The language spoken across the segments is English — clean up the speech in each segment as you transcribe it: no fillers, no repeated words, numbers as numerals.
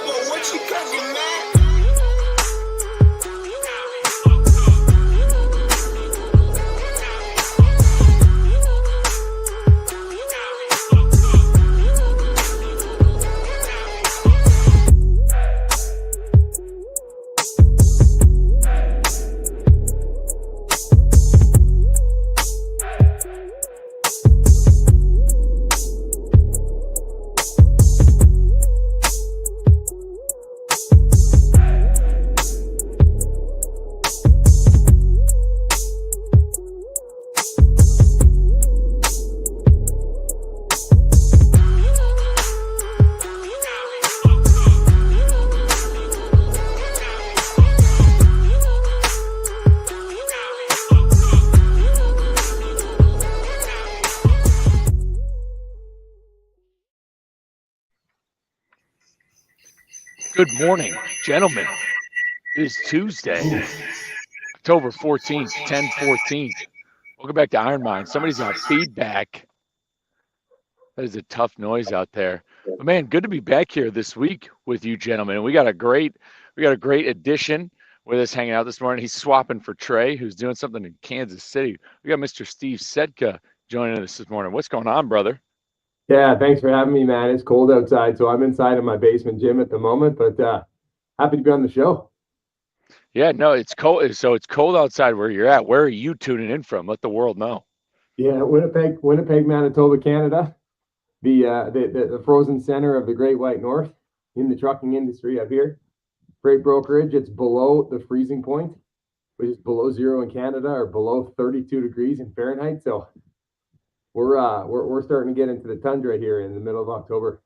What you cooking, man? Good morning, gentlemen. It is Tuesday, October 14th, 10/14. Welcome back to Iron Mind. Somebody's got feedback. That is a tough noise out there. But man, good to be back here this week with you gentlemen. We got a great addition with us hanging out this morning. He's swapping for Trey, who's doing something in Kansas City. We got Mr. Steve Setka joining us this morning. What's going on, brother? Yeah, thanks for having me, man. It's cold outside, so I'm inside of my basement gym at the moment, but happy to be on the show. Yeah, no, it's cold. So it's cold outside where you're at. Where are you tuning in from? Let the world know. Yeah, Winnipeg, Manitoba, Canada, the frozen center of the Great White North in the trucking industry up here. Freight brokerage, it's below the freezing point, which is below zero in Canada or below 32 degrees in Fahrenheit. So we're starting to get into the tundra here in the middle of October.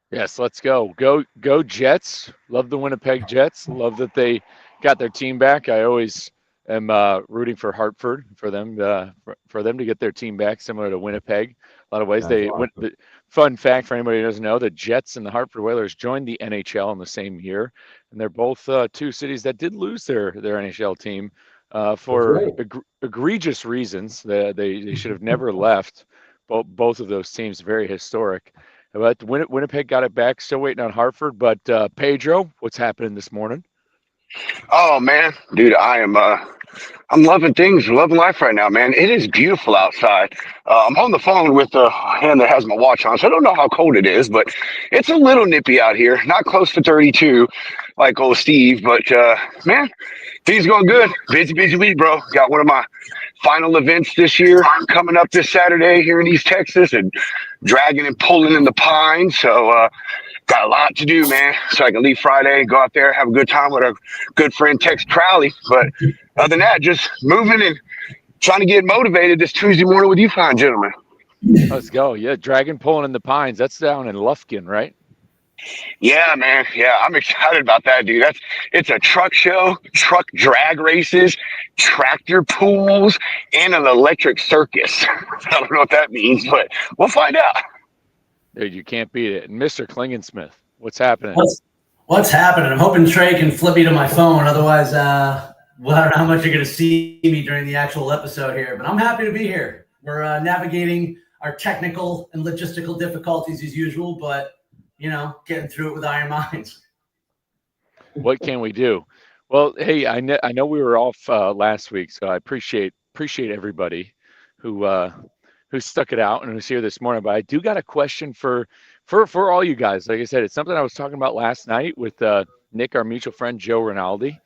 Yes, let's go. Go Jets. Love the Winnipeg Jets. Love that they got their team back. I always am rooting for Hartford for them to get their team back, similar to Winnipeg. A lot of ways. That's awesome. Fun fact for anybody who doesn't know, the Jets and the Hartford Whalers joined the NHL in the same year, and they're both two cities that did lose their NHL team for right. egregious reasons. They should have never left. Both of those teams, very historic. But Winnipeg got it back. Still waiting on Hartford. But Pedro, what's happening this morning? Oh man, dude, I'm loving things, loving life right now, man. It is beautiful outside. I'm on the phone with a hand that has my watch on, so I don't know how cold it is, but it's a little nippy out here. Not close to 32, like old Steve, but man, things going good. Busy week, bro. Got one of my final events this year coming up this Saturday here in East Texas, and dragging and pulling in the pines. So got a lot to do, man. So I can leave Friday, go out there, have a good time with our good friend Tex Crowley. But other than that, just moving and trying to get motivated this Tuesday morning with you fine gentlemen. Let's go. Yeah, dragon pulling in the pines. That's down in Lufkin, right? Yeah, man. Yeah, I'm excited about that, dude. It's a truck show, truck drag races, tractor pools, and an electric circus. I don't know what that means, but we'll find out. Dude, you can't beat it. And Mr. Klingensmith, what's happening? What's happening? I'm hoping Trey can flip me to my phone. Otherwise, I don't know how much you're going to see me during the actual episode here. But I'm happy to be here. We're navigating our technical and logistical difficulties as usual, but getting through it with iron minds. What can we do? Well, hey, I know we were off last week, so I appreciate everybody who stuck it out and who's here this morning. But I do got a question for all you guys. Like I said, it's something I was talking about last night with Nick, our mutual friend, Joe Rinaldi.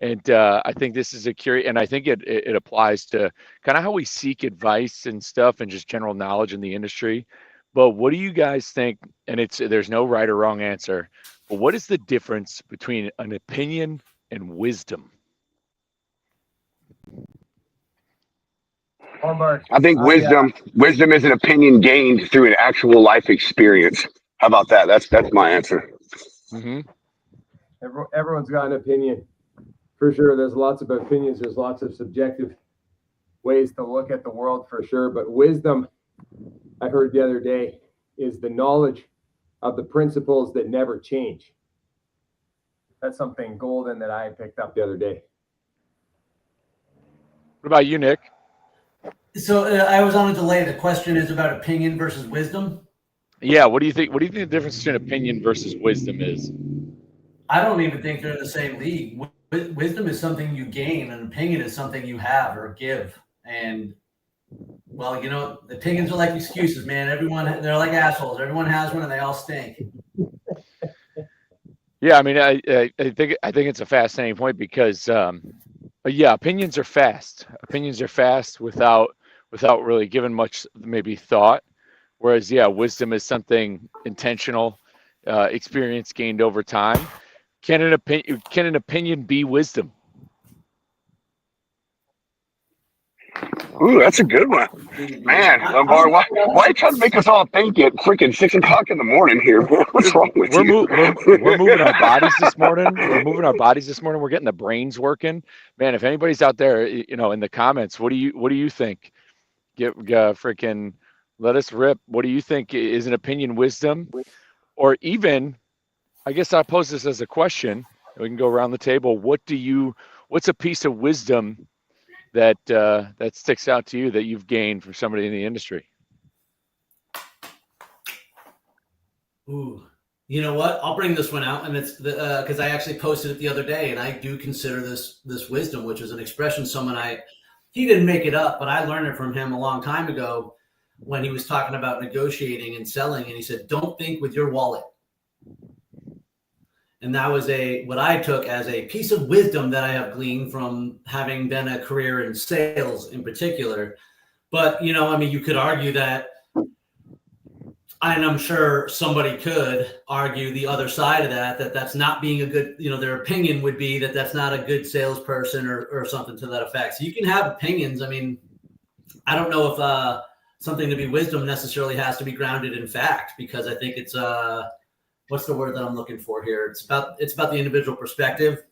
And I think this is and I think it applies to kind of how we seek advice and stuff and just general knowledge in the industry. But what do you guys think? And there's no right or wrong answer, but what is the difference between an opinion and wisdom? I think wisdom is an opinion gained through an actual life experience. How about that? That's my answer. Mm-hmm. Everyone's got an opinion. For sure, there's lots of opinions. There's lots of subjective ways to look at the world for sure. But wisdom, I heard the other day, is the knowledge of the principles that never change. That's something golden that I picked up the other day. What about you, Nick? So I was on a delay. The question is about opinion versus wisdom. Yeah, what do you think? What do you think the difference between opinion versus wisdom is? I don't even think they're in the same league. Wisdom is something you gain, and opinion is something you have or give. And well, opinions are like excuses, man. They're like assholes. Everyone has one, and they all stink. Yeah, I mean, I think it's a fascinating point because, yeah, opinions are fast. Opinions are fast without really giving much maybe thought. Whereas, yeah, wisdom is something intentional, experience gained over time. Can an opinion be wisdom? Ooh, that's a good one. Man, Lombard, why are you trying to make us all think at freaking 6 o'clock in the morning here, man? What's wrong with you? We're moving our bodies this morning. We're getting the brains working. Man, if anybody's out there, in the comments, what do you think? Freaking let us rip. What do you think is an opinion wisdom? Or even, I guess I'll pose this as a question. We can go around the table. What's a piece of wisdom that sticks out to you that you've gained from somebody in the industry? Ooh, you know what? I'll bring this one out, and it's because I actually posted it the other day, and I do consider this wisdom, which is an expression he didn't make it up, but I learned it from him a long time ago when he was talking about negotiating and selling, and he said, "Don't think with your wallet." And that was what I took as a piece of wisdom that I have gleaned from having been a career in sales in particular. But, you could argue that, and I'm sure somebody could argue the other side of that's not being a good, their opinion would be that that's not a good salesperson or something to that effect. So you can have opinions. I mean, I don't know if something to be wisdom necessarily has to be grounded in fact, because I think it's what's the word that I'm looking for here? It's about the individual perspective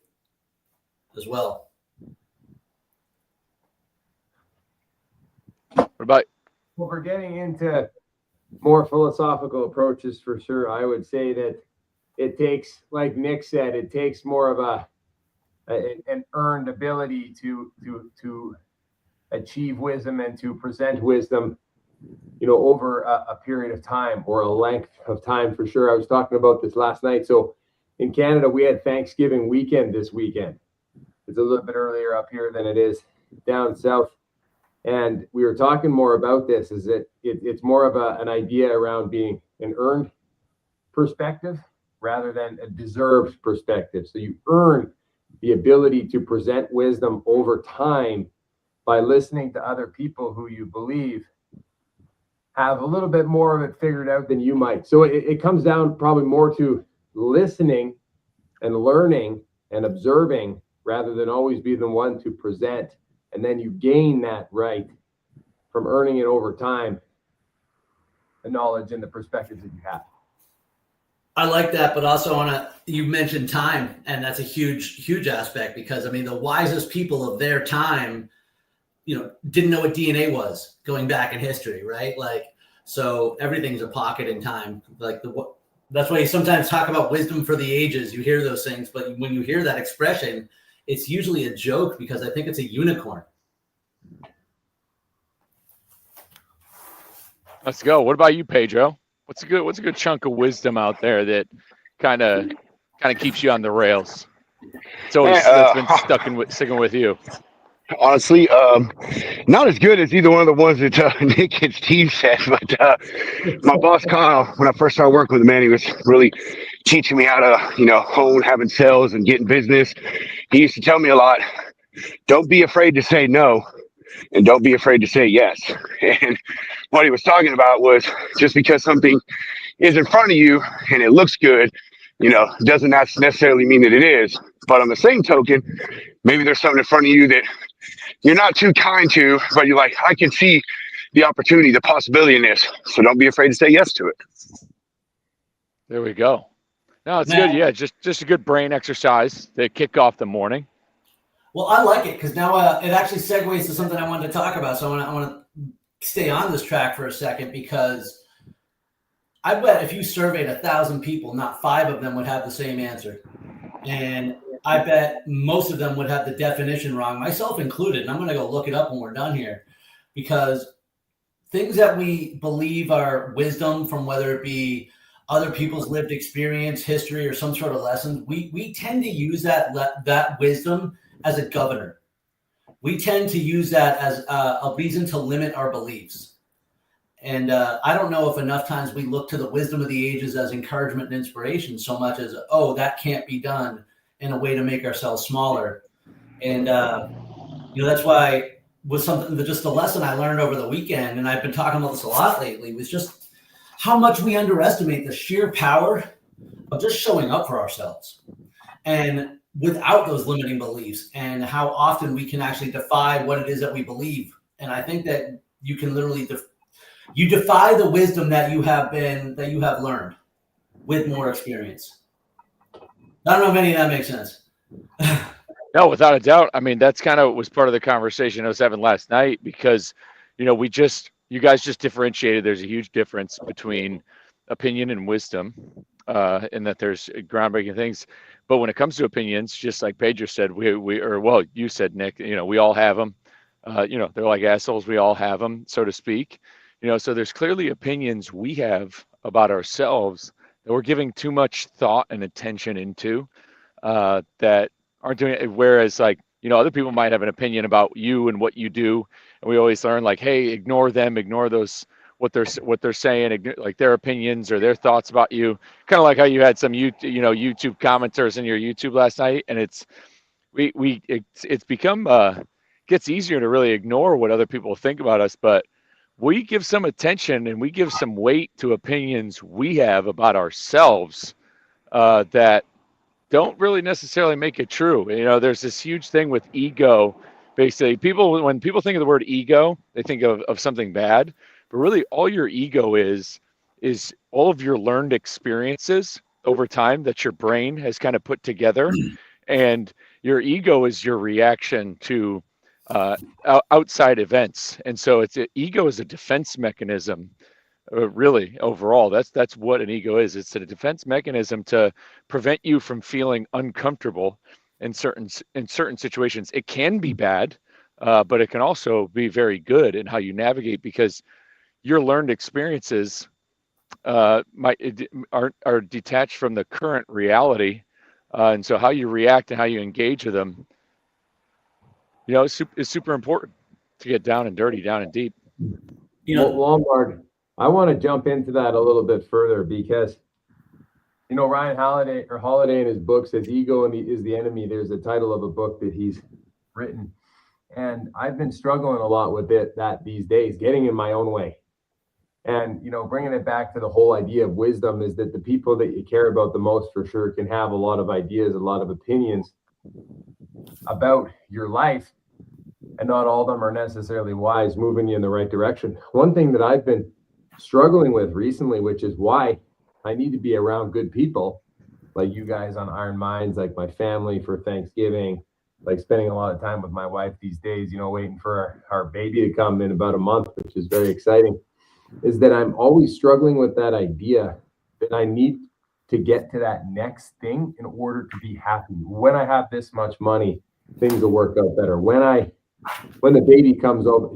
as well. What about? Well, we're getting into more philosophical approaches for sure. I would say that it takes, like Nick said, it takes more of an earned ability to achieve wisdom and to present wisdom, over a period of time or a length of time for sure. I was talking about this last night. So in Canada, we had Thanksgiving weekend this weekend. It's a little bit earlier up here than it is down south. And we were talking more about this, is that it's more of an idea around being an earned perspective rather than a deserved perspective. So you earn the ability to present wisdom over time by listening to other people who you believe have a little bit more of it figured out than you might. So it comes down probably more to listening and learning and observing rather than always be the one to present. And then you gain that right from earning it over time, the knowledge and the perspectives that you have. I like that, but also you mentioned time, and that's a huge, huge aspect because, the wisest people of their time, didn't know what DNA was going back in history, right? So everything's a pocket in time. That's why you sometimes talk about wisdom for the ages. You hear those things, but when you hear that expression, it's usually a joke because I think it's a unicorn. Let's go. What about you, Pedro? What's a good chunk of wisdom out there that kind of keeps you on the rails? It's always that's been sticking with you. Honestly, not as good as either one of the ones that Nick and Steve said, but my boss Kyle, when I first started working with him, man, he was really teaching me how to, hone having sales and getting business. He used to tell me a lot, don't be afraid to say no, and don't be afraid to say yes. And what he was talking about was just because something is in front of you and it looks good, doesn't necessarily mean that it is. But on the same token, maybe there's something in front of you that you're not too kind to, but you're like, I can see the opportunity, the possibility in this. So don't be afraid to say yes to it. There we go. No, it's good. Yeah, just a good brain exercise to kick off the morning. Well, I like it because now it actually segues to something I wanted to talk about. So I want to stay on this track for a second because I bet if you surveyed 1,000 people, not 5 of them would have the same answer. And I bet most of them would have the definition wrong, myself included. And I'm going to go look it up when we're done here because things that we believe are wisdom from whether it be other people's lived experience, history, or some sort of lessons, we tend to use that wisdom as a governor. We tend to use that as a reason to limit our beliefs. And I don't know if enough times we look to the wisdom of the ages as encouragement and inspiration so much as, oh, that can't be done, in a way to make ourselves smaller. And, that's why was something that just a lesson I learned over the weekend, and I've been talking about this a lot lately, was just how much we underestimate the sheer power of just showing up for ourselves. And without those limiting beliefs, and how often we can actually defy what it is that we believe. And I think that you can literally you defy the wisdom that you have learned with more experience. I don't know if any of that makes sense. No, without a doubt. I mean, that's kind of was part of the conversation I was having last night, because, you guys just differentiated. There's a huge difference between opinion and wisdom, in that there's groundbreaking things. But when it comes to opinions, just like Pedro said, you said, Nick, we all have them. They're like assholes. We all have them, so to speak. So there's clearly opinions we have about ourselves that we're giving too much thought and attention into, that aren't doing it. Whereas, other people might have an opinion about you and what you do, and we always learn, like, hey, ignore them, ignore those what they're saying, like their opinions or their thoughts about you. Kind of like how you had some YouTube commenters in your YouTube last night, and it's become gets easier to really ignore what other people think about us, but we give some attention and we give some weight to opinions we have about ourselves, that don't really necessarily make it true. There's this huge thing with ego. Basically, when people think of the word ego, they think of something bad, but really all your ego is all of your learned experiences over time that your brain has kind of put together. And your ego is your reaction to outside events. And so ego is a defense mechanism. Really, overall, that's what an ego is. It's a defense mechanism to prevent you from feeling uncomfortable in certain situations. It can be bad, but it can also be very good in how you navigate, because your learned experiences are detached from the current reality, and so how you react and how you engage with them, is super important to get down and dirty, down and deep. Lombard, I want to jump into that a little bit further, because Ryan Holiday in his book says ego is the enemy. There's a title of a book that he's written, and I've been struggling a lot with that these days, getting in my own way. And bringing it back to the whole idea of wisdom is that the people that you care about the most, for sure, can have a lot of ideas, a lot of opinions about your life, and not all of them are necessarily wise, moving you in the right direction. One thing that I've been struggling with recently, which is why I need to be around good people like you guys on Iron Minds, like my family for Thanksgiving, like spending a lot of time with my wife these days, waiting for our baby to come in about a month, which is very exciting, is that I'm always struggling with that idea that I need to get to that next thing in order to be happy. When I have this much money, things will work out better. When the baby comes over,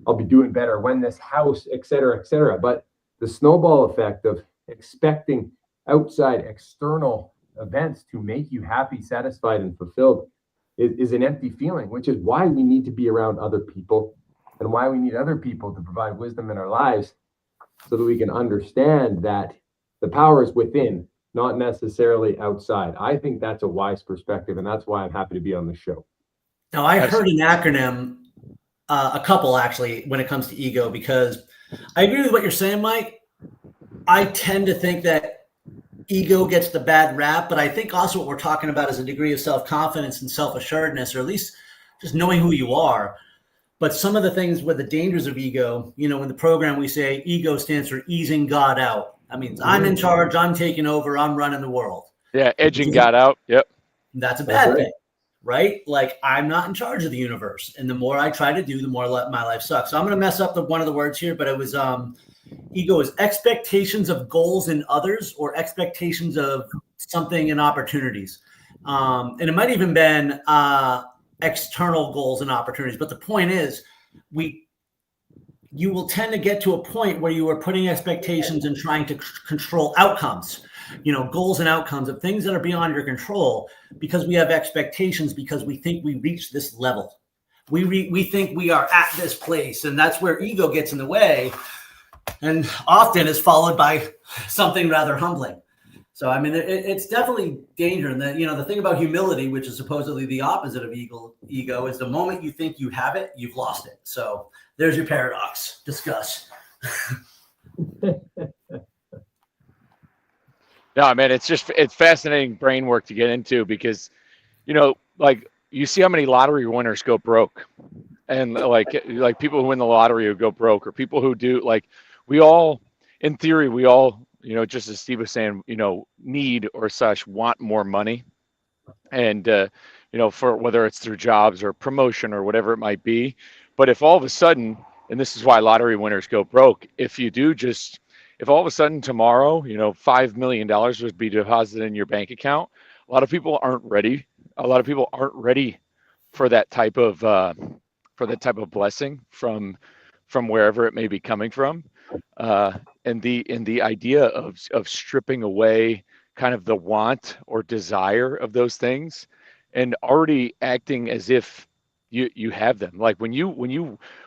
I'll be doing better. When this house, et cetera, et cetera. But the snowball effect of expecting outside external events to make you happy, satisfied, and fulfilled is an empty feeling, which is why we need to be around other people, and why we need other people to provide wisdom in our lives, so that we can understand that the power is within, not necessarily outside. I think that's a wise perspective, and that's why I'm happy to be on the show. Now, I heard an acronym, a couple actually, when it comes to ego, because I agree with what you're saying, Mike. I tend to think that ego gets the bad rap, but I think also what we're talking about is a degree of self-confidence and self-assuredness, or at least just knowing who you are. But some of the things with the dangers of ego, in the program we say ego stands for easing God out. That means I'm in charge, I'm taking over, I'm running the world. Yeah, edging God out. Yep. That's a bad thing, right? Like, I'm not in charge of the universe. And the more I try to do, the more my life sucks. So I'm going to mess up one of the words here, but it was ego is expectations of goals in others, or expectations of something in opportunities. And it might even been external goals and opportunities. But the point is, you will tend to get to a point where you are putting expectations and trying to control outcomes, goals and outcomes of things that are beyond your control, because we have expectations, because we think we reach this level. We think we are at this place, and that's where ego gets in the way, and often is followed by something rather humbling. So, I mean, it's definitely danger. And the thing about humility, which is supposedly the opposite of ego, is the moment you think you have it, you've lost it. So there's your paradox. Discuss. No, man, it's fascinating brain work to get into, because, like, you see how many lottery winners go broke, and like people who win the lottery who go broke, or people who do, like, we all, in theory, just as Steve was saying, need or want more money. And, for whether it's through jobs or promotion or whatever it might be. But if all of a sudden, and this is why lottery winners go broke, if all of a sudden tomorrow, $5 million would be deposited in your bank account, a lot of people aren't ready. A lot of people aren't ready for that type of blessing from wherever it may be coming from. And the idea of stripping away kind of the want or desire of those things, and already acting as if you have them. Like when you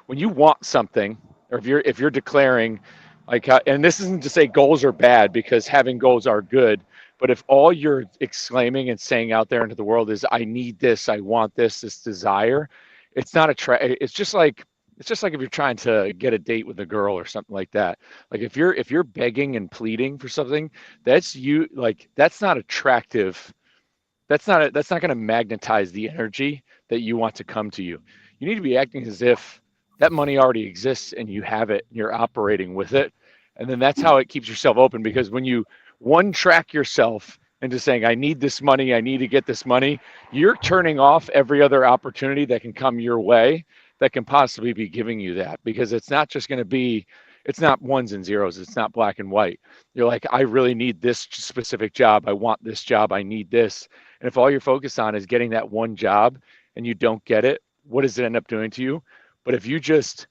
want something, or if you're declaring, like, and this isn't to say goals are bad, because having goals are good, but if all you're exclaiming and saying out there into the world is, I need this, I want this desire, it's not it's just like if you're trying to get a date with a girl or something like that. Like if you're begging and pleading for something, that's not attractive. That's not going to magnetize the energy that you want to come to you. You need to be acting as if that money already exists and you have it and you're operating with it. And then that's how it keeps yourself open, because when you one track yourself into saying, I need this money, I need to get this money, you're turning off every other opportunity that can come your way that can possibly be giving you that, because it's not just going to be, it's not ones and zeros. It's not black and white. You're like, I really need this specific job. I want this job. I need this. And if all you're focused on is getting that one job and you don't get it, what does it end up doing to you? But if you just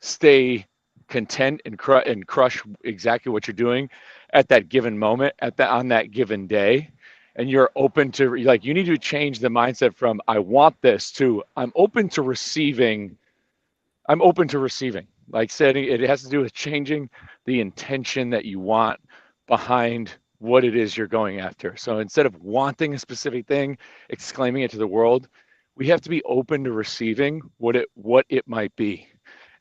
stay content and crush exactly what you're doing at that given moment, on that given day, and you're open to, like, you need to change the mindset from I want this to I'm open to receiving. Like setting, it has to do with changing the intention that you want behind what it is you're going after. So instead of wanting a specific thing, exclaiming it to the world, we have to be open to receiving what it might be.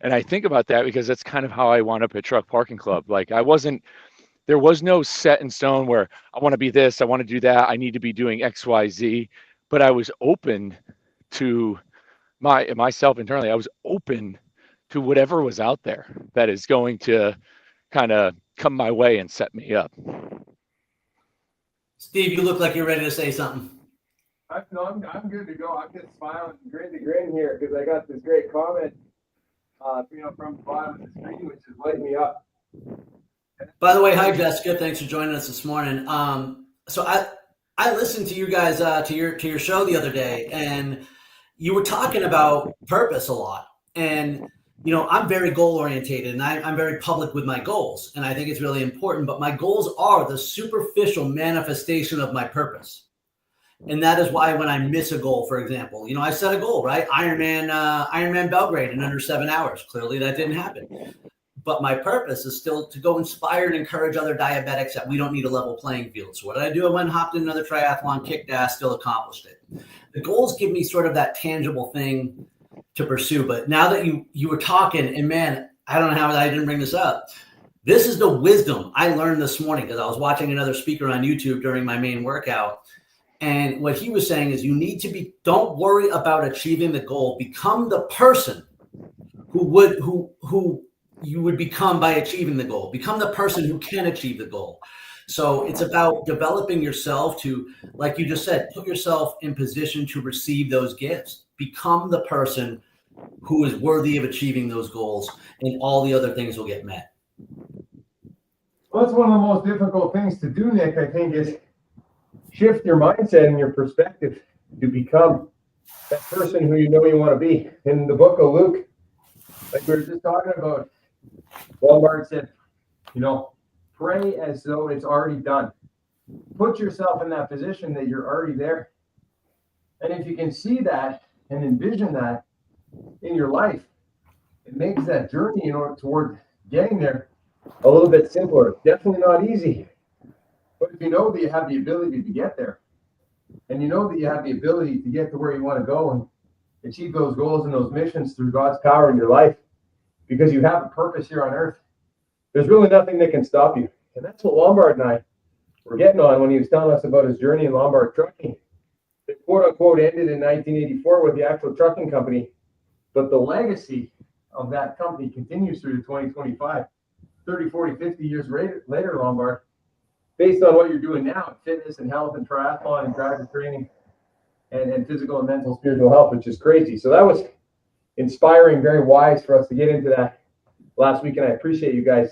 And I think about that because that's kind of how I wound up at Truck Parking Club. Like there was no set in stone where I want to be this, I want to do that, I need to be doing X, Y, Z. But I was open to myself internally. I was open to whatever was out there that is going to kind of come my way and set me up. Steve, you look like you're ready to say something. I'm good to go. I'm just smiling grin to grin here because I got this great comment, from the bottom of the screen, which is lighting me up. By the way, hi Jessica, thanks for joining us this morning. So I listened to you guys to your show the other day, and you were talking about purpose a lot. And I'm very goal orientated, and I'm very public with my goals, and I think it's really important. But my goals are the superficial manifestation of my purpose. And that is why when I miss a goal, for example, I set a goal, right? Ironman Belgrade in under 7 hours. Clearly that didn't happen. But my purpose is still to go inspire and encourage other diabetics that we don't need a level playing field. So what did I do? I went and hopped in another triathlon, kicked ass, still accomplished it. The goals give me sort of that tangible thing to pursue. But now that you were talking, and man, I don't know how I didn't bring this up. This is the wisdom I learned this morning because I was watching another speaker on YouTube during my main workout. And what he was saying is don't worry about achieving the goal. Become the person who you would become by achieving the goal. Become the person who can achieve the goal. So it's about developing yourself to, like you just said, put yourself in position to receive those gifts. Become the person who is worthy of achieving those goals, and all the other things will get met. Well, that's one of the most difficult things to do, Nick, I think, is shift your mindset and your perspective to become that person who you want to be. In the book of Luke, Like we were just talking about, Lombard said, pray as though it's already done. Put yourself in that position that you're already there. And if you can see that and envision that in your life, it makes that journey toward getting there a little bit simpler. Definitely not easy. But if you know that you have the ability to get there, and you know that you have the ability to get to where you want to go and achieve those goals and those missions through God's power in your life, because you have a purpose here on earth, there's really nothing that can stop you. And that's what Lombard and I were getting on when he was telling us about his journey in Lombard trucking. It quote unquote ended in 1984 with the actual trucking company, but the legacy of that company continues through to 2025, 30, 40, 50 years later, Lombard, based on what you're doing now, fitness and health and triathlon and driver training and physical and mental spiritual health, which is crazy. So that was inspiring, very wise for us to get into that last week, and I appreciate you guys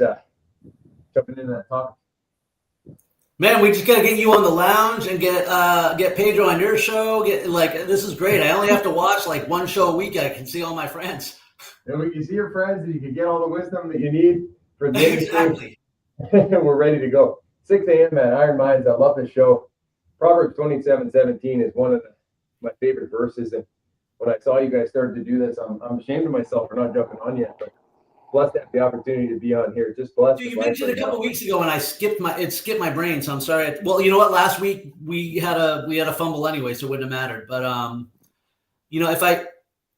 jumping into that topic. Man, we just gotta get you on the lounge and get Pedro on your show. This is great. I only have to watch like one show a week. I can see all my friends. And we can see your friends, and you can get all the wisdom that you need for the Exactly. and we're ready to go. 6 a.m. man, Iron Minds. I love this show. Proverbs 27:17 is one of my favorite verses. And when I saw you guys started to do this, I'm ashamed of myself for not jumping on yet. But blessed to have the opportunity to be on here. Just blessed. Dude, you mentioned a couple weeks ago, and it skipped my brain, so I'm sorry. Well, you know what? Last week we had a fumble anyway, so it wouldn't have mattered. But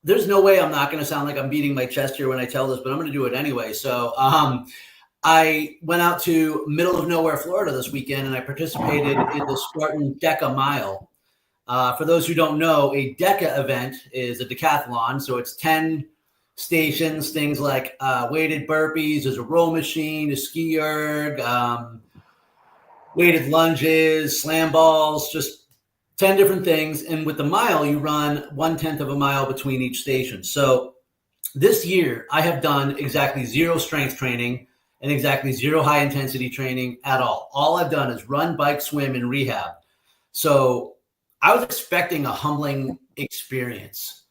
there's no way I'm not going to sound like I'm beating my chest here when I tell this, but I'm going to do it anyway. So I went out to middle of nowhere, Florida this weekend, and I participated in the Spartan Deca Mile. For those who don't know, a Deca event is a decathlon, so it's 10 stations, things like weighted burpees, there's a row machine, a ski erg, weighted lunges, slam balls, just 10 different things. And with the mile, you run 1/10 of a mile between each station. So this year, I have done exactly 0 strength training and exactly 0 high intensity training at all. All I've done is run, bike, swim, and rehab. So I was expecting a humbling experience.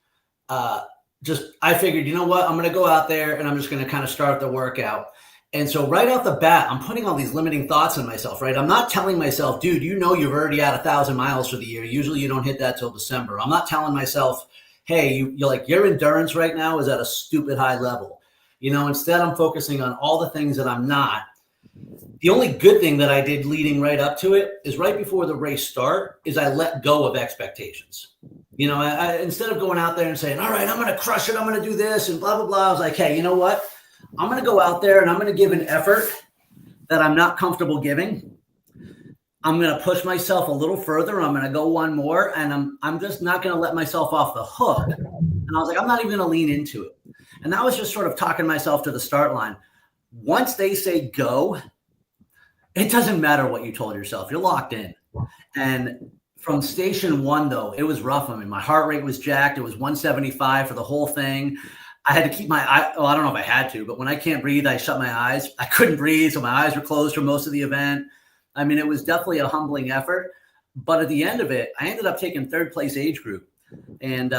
I figured, you know what? I'm going to go out there and I'm just going to kind of start the workout. And so right off the bat, I'm putting all these limiting thoughts on myself, right? I'm not telling myself, dude, you're already at 1,000 miles for the year. Usually you don't hit that till December. I'm not telling myself, hey, your endurance right now is at a stupid high level. Instead I'm focusing on all the things that I'm not. The only good thing that I did leading right up to it is right before the race start is I let go of expectations. Instead of going out there and saying, all right, I'm going to crush it, I'm going to do this and blah, blah, blah. I was like, hey, you know what? I'm going to go out there and I'm going to give an effort that I'm not comfortable giving. I'm going to push myself a little further. I'm going to go one more, and I'm just not going to let myself off the hook. And I was like, I'm not even going to lean into it. And that was just sort of talking myself to the start line. Once they say go, it doesn't matter what you told yourself. You're locked in. And from station 1, though, it was rough. I mean, my heart rate was jacked. It was 175 for the whole thing. I had to keep my eye. Well, I don't know if I had to, but when I can't breathe, I shut my eyes. I couldn't breathe, so my eyes were closed for most of the event. I mean, it was definitely a humbling effort. But at the end of it, I ended up taking 3rd place age group. And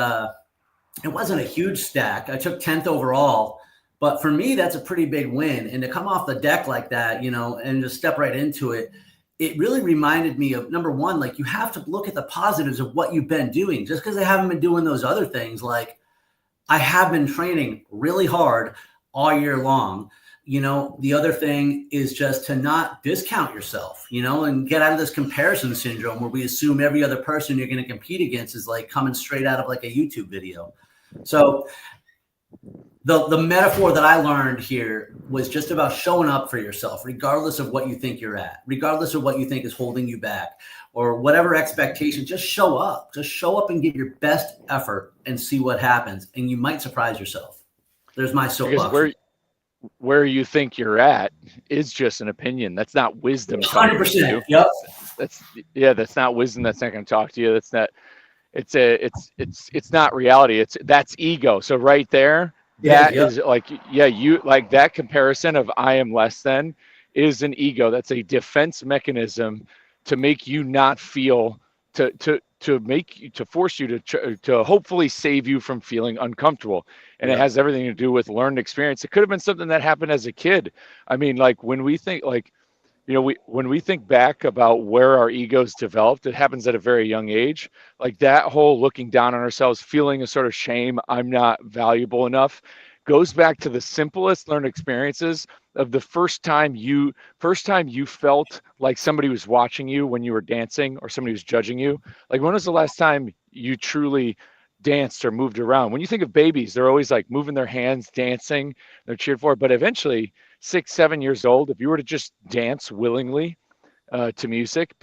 it wasn't a huge stack. I took 10th overall. But for me, that's a pretty big win. And to come off the deck like that, and just step right into it, it really reminded me of, number one, like you have to look at the positives of what you've been doing. Just because I haven't been doing those other things, like I have been training really hard all year long. The other thing is just to not discount yourself, and get out of this comparison syndrome where we assume every other person you're going to compete against is like coming straight out of like a YouTube video. So the metaphor that I learned here was just about showing up for yourself, regardless of what you think you're at, regardless of what you think is holding you back or whatever expectation. Just show up and give your best effort and see what happens. And you might surprise yourself. There's my soapbox. Where you think you're at is just an opinion. That's not wisdom. 100%. Yep. That's not wisdom. That's not going to talk to you. That's not, it's not reality. That's ego. So right there, is like, you like that comparison of I am less than is an ego. That's a defense mechanism to make you not feel to to force you to hopefully save you from feeling uncomfortable. And it has everything to do with learned experience. It could have been something that happened as a kid. I mean, like when we think when we think back about where our egos developed, it happens at a very young age. Like that whole looking down on ourselves, feeling a sort of shame, I'm not valuable enough, goes back to the simplest learned experiences of the first time you felt like somebody was watching you when you were dancing or somebody was judging you. Like when was the last time you truly danced or moved around? When you think of babies, they're always like moving their hands, dancing, they're cheered for. But eventually 6, 7 years old, if you were to just dance willingly to music,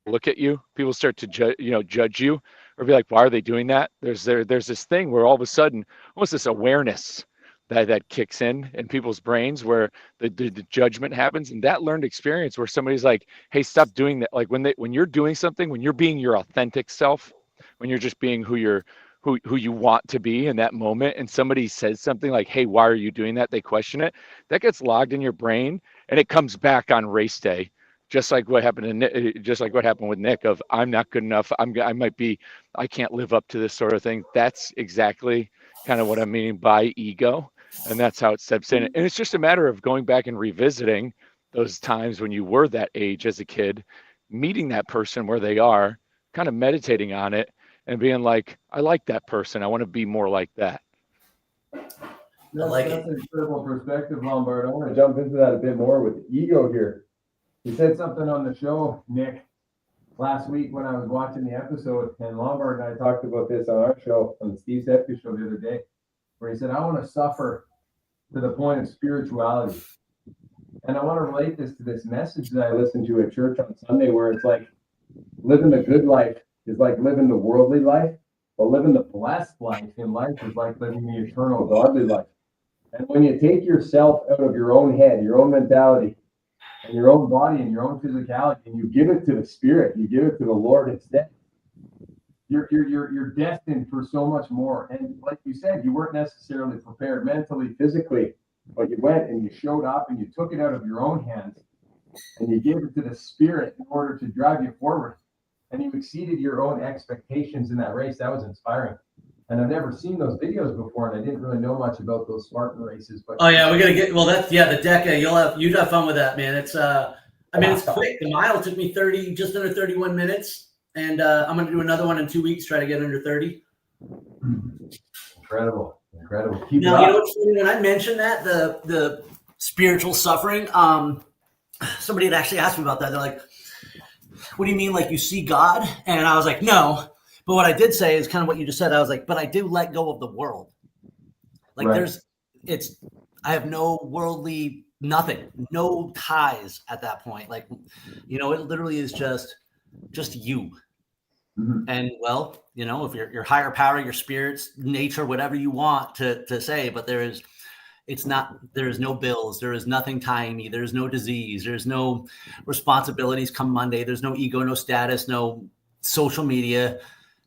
look at you, people start to judge you or be like, why are they doing that? There's this thing where all of a sudden almost this awareness that kicks in people's brains where the judgment happens, and that learned experience where somebody's like, hey, stop doing that. Like when you're doing something, when you're being your authentic self, when you're just being who you want to be in that moment, and somebody says something like, hey, why are you doing that? They question it. That gets logged in your brain and it comes back on race day. Just like what happened to Nick, just like what happened with Nick of I'm not good enough. I can't live up to this sort of thing. That's exactly kind of what I mean by ego. And that's how it steps in. And it's just a matter of going back and revisiting those times when you were that age as a kid, meeting that person where they are, kind of meditating on it and being like, I like that person. I want to be more like that. That's an incredible perspective, Lombard. I want to jump into that a bit more with ego here. You said something on the show, Nick, last week when I was watching the episode, and Lombard and I talked about this on our show, on the Steve Setka show the other day, where he said, I want to suffer to the point of spirituality. And I want to relate this to this message that I listened to at church on Sunday, where it's like living the good life is like living the worldly life, but living the blessed life in life is like living the eternal godly life. And when you take yourself out of your own head, your own mentality, and your own body and your own physicality, and you give it to the Spirit, you give it to the Lord instead, you're destined for so much more. And like you said, you weren't necessarily prepared mentally, physically, but you went and you showed up and you took it out of your own hands and you gave it to the Spirit in order to drive you forward. And you exceeded your own expectations in that race. That was inspiring. And I've never seen those videos before, and I didn't really know much about those Spartan races. But we're gonna get the DECA. You'd have fun with that, man. It's it's quick. The mile took me just under 31 minutes, and I'm gonna do another one in 2 weeks. Try to get under 30. Incredible. Keep now, you know what's funny? When I mentioned that the spiritual suffering, somebody had actually asked me about that. They're like, "What do you mean? Like you see God?" And I was like, "No." But what I did say is kind of what you just said. I was like, but I do let go of the world. Like right. I have no worldly, nothing, no ties at that point. Like, it literally is just you. Mm-hmm. And well, if your higher power, your spirits, nature, whatever you want to say, but there is no bills. There is nothing tying me. There's no disease. There's no responsibilities come Monday. There's no ego, no status, no social media.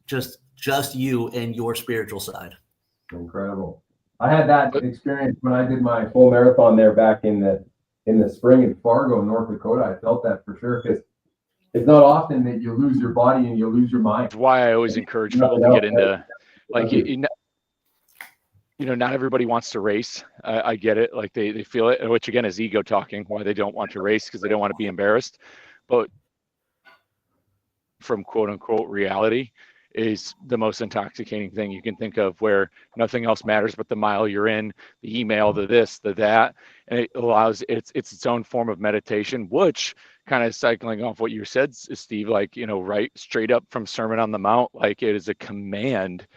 Just you and your spiritual side. Incredible. I had that experience when I did my full marathon there back in the spring in Fargo, North Dakota. I felt that for sure, because it's not often that you lose your body and you lose your mind. That's why I always encourage people to get into, like, not everybody wants to race. I get it. Like they feel it, which again is ego talking, why they don't want to race, because they don't want to be embarrassed. But from quote unquote reality is the most intoxicating thing you can think of, where nothing else matters but the mile you're in, the email, the this, the that. And it allows it's its own form of meditation, which kind of cycling off what you said, Steve, like, right straight up from Sermon on the Mount, like it is a command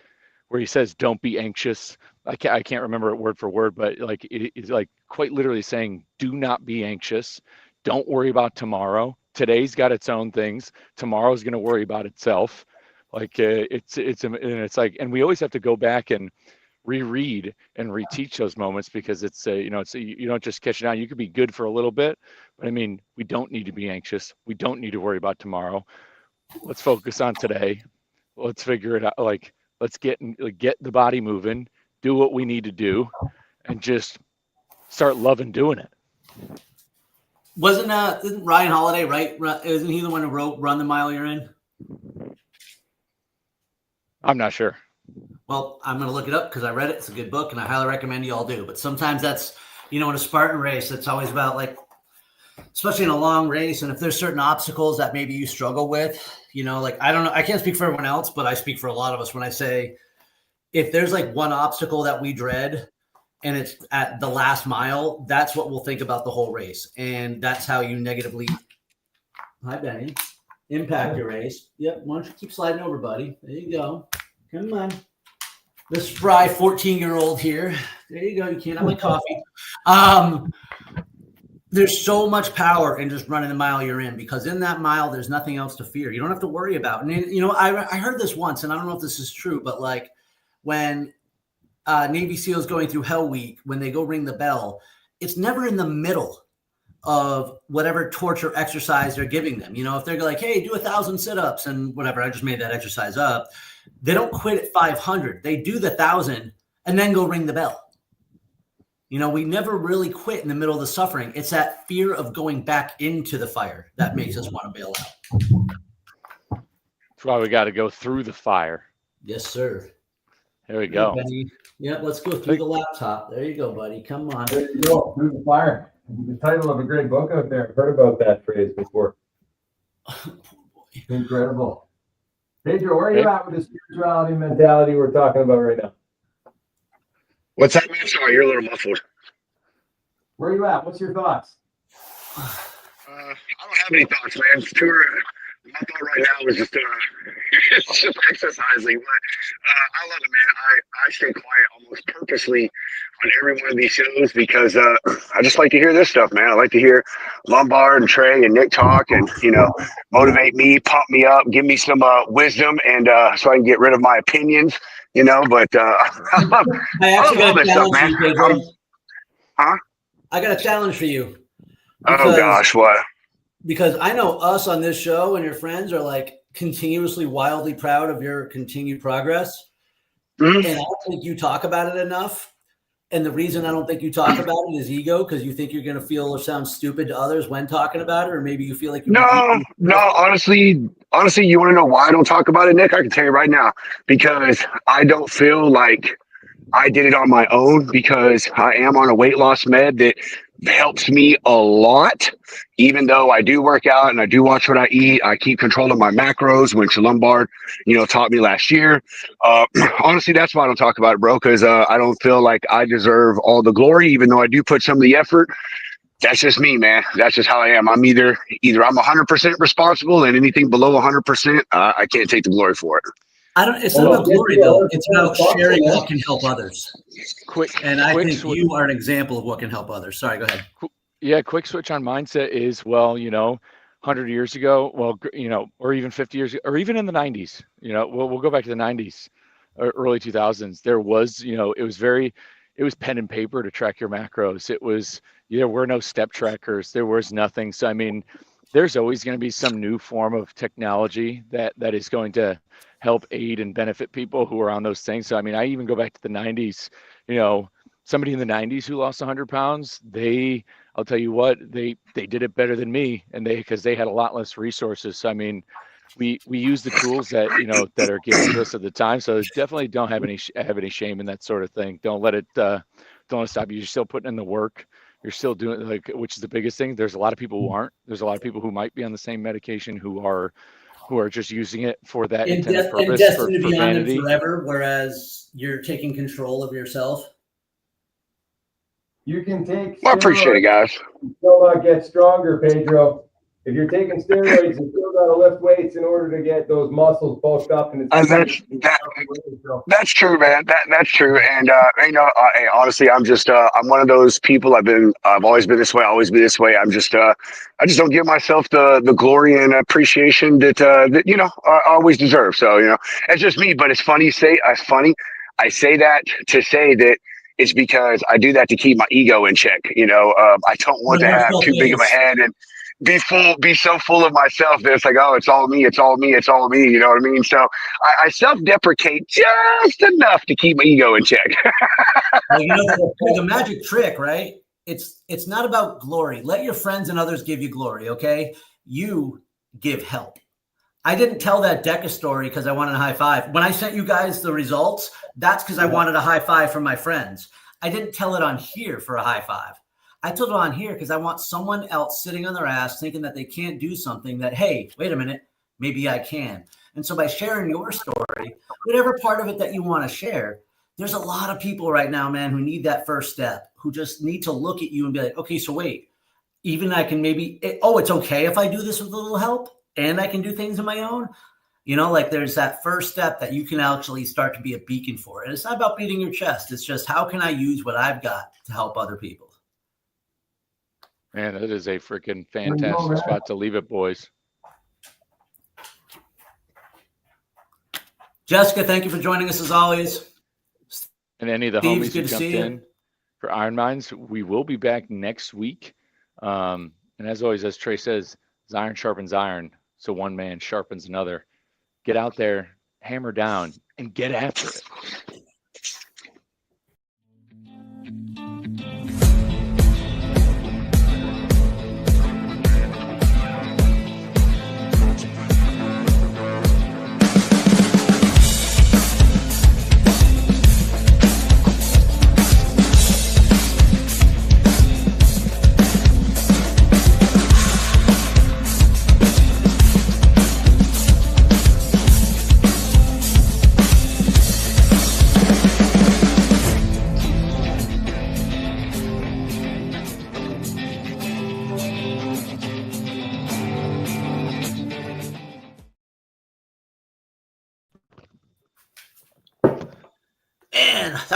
where he says, don't be anxious. I can't remember it word for word, but like it is like quite literally saying, do not be anxious. Don't worry about tomorrow. Today's got its own things. Tomorrow's going to worry about itself. Like it's like, and we always have to go back and reread and reteach those moments, because it's you don't just catch it on. You could be good for a little bit, but I mean, we don't need to be anxious. We don't need to worry about tomorrow. Let's focus on today. Let's figure it out. Like, let's get the body moving, do what we need to do, and just start loving doing it. Isn't Ryan Holiday, right? Isn't he the one who wrote Run the Mile You're In? I'm not sure. Well, I'm going to look it up because I read it. It's a good book, and I highly recommend you all do. But sometimes that's, in a Spartan race, it's always about, like, especially in a long race, and if there's certain obstacles that maybe you struggle with, like, I don't know, I can't speak for everyone else, but I speak for a lot of us when I say, if there's like one obstacle that we dread and it's at the last mile, that's what we'll think about the whole race. And that's how you negatively, hi, Benny, impact your race. Yep. Why don't you keep sliding over, buddy? There you go. Come on. The spry 14-year-old here. There you go. You can't have my coffee. There's so much power in just running the mile you're in, because in that mile, there's nothing else to fear. You don't have to worry about. And, I heard this once, and I don't know if this is true, but like when Navy SEALs going through Hell Week, when they go ring the bell, it's never in the middle of whatever torture exercise they're giving them. If they're like, hey, do 1,000 sit-ups and whatever, I just made that exercise up. They don't quit at 500. They do the 1,000 and then go ring the bell. We never really quit in the middle of the suffering. It's that fear of going back into the fire that makes us want to bail out. That's why we got to go through the fire. Yes, sir. There we go. Yeah, let's go through the laptop. There you go, buddy. Come on. There you go, through the fire. The title of a great book out there. I've heard about that phrase before. Incredible. Pedro, where are you at with the spirituality mentality we're talking about right now? What's that, man? Sorry, you're a little muffled. Where are you at? What's your thoughts? I don't have any thoughts, man. My thought right now is just it's just exercising. But I love it, man. I stay quiet almost purposely on every one of these shows because I just like to hear this stuff, man. I like to hear Lombard and Trey and Nick talk and motivate me, pump me up, give me some wisdom, and so I can get rid of my opinions. But I actually got a challenge for you, Pedro. Huh? I got a challenge for you. Oh gosh, what? Because I know us on this show and your friends are like continuously wildly proud of your continued progress. Mm-hmm. And I don't think you talk about it enough. And the reason I don't think you talk about it is ego, because you think you're going to feel or sound stupid to others when talking about it, or maybe you feel like no. Honestly, you want to know why I don't talk about it, Nick? I can tell you right now, because I don't feel like I did it on my own, because I am on a weight loss med that helps me a lot. Even though I do work out and I do watch what I eat, I keep control of my macros, which Lombard, taught me last year. Honestly, that's why I don't talk about it, bro, because I don't feel like I deserve all the glory, even though I do put some of the effort. That's just me, man. That's just how I am. I'm either I'm 100% responsible, and anything below 100%, I can't take the glory for it. It's not about glory, though. It's about sharing what can help others. I think you are an example of what can help others. Sorry, go ahead. Yeah, quick switch on mindset is, 100 years ago, or even 50 years ago, or even in the 90s, we'll go back to the 90s or early 2000s. There was, it was pen and paper to track your macros. It was, there were no step trackers. There was nothing. So, there's always going to be some new form of technology that is going to help aid and benefit people who are on those things. So, I even go back to the 90s, somebody in the 90s who lost 100 pounds, I'll tell you what, they did it better than me, and because they had a lot less resources. So, we use the tools that, that are given to us at the time. So definitely don't have any shame in that sort of thing. Don't let it stop you. You're still putting in the work. You're still doing, which is the biggest thing. There's a lot of people who aren't. There's a lot of people who might be on the same medication who are just using it for that intended purpose, and destined for to be on vanity. it forever, whereas you're taking control of yourself. You can take. I appreciate it, guys. You still not get stronger, Pedro. If you're taking steroids, you still got to lift weights in order to get those muscles bulked up. And that's true, man. That's true. And honestly, I'm just I'm one of those people. I've always been this way. Always be this way. I just don't give myself the glory and appreciation that I always deserve. So it's just me. But it's funny. I say that to say that. It's because I do that to keep my ego in check. I don't want to have too big of a head and be so full of myself that it's like, oh, it's all me. You know what I mean? So I self-deprecate just enough to keep my ego in check. Well, the magic trick, right? It's not about glory. Let your friends and others give you glory, okay? You give help. I didn't tell that DECA story because I wanted a high five. When I sent you guys the results, that's because I wanted a high five from my friends. I didn't tell it on here for a high five. I told it on here because I want someone else sitting on their ass thinking that they can't do something that, hey, wait a minute, maybe I can. And so by sharing your story, whatever part of it that you want to share, there's a lot of people right now, man, who need that first step, who just need to look at you and be like, okay, so wait, even I can maybe, it's okay if I do this with a little help and I can do things on my own. You know, like there's that first step that you can actually start to be a beacon for. And it's not about beating your chest. It's just, how can I use what I've got to help other people? Man, that is a freaking fantastic spot to leave it, boys. Jessica, thank you for joining us as always. And any of the Steve's homies who jumped in for Iron Minds, we will be back next week. And as always, as Trey says, iron sharpens iron. So one man sharpens another. Get out there, hammer down, and get after it. Man, that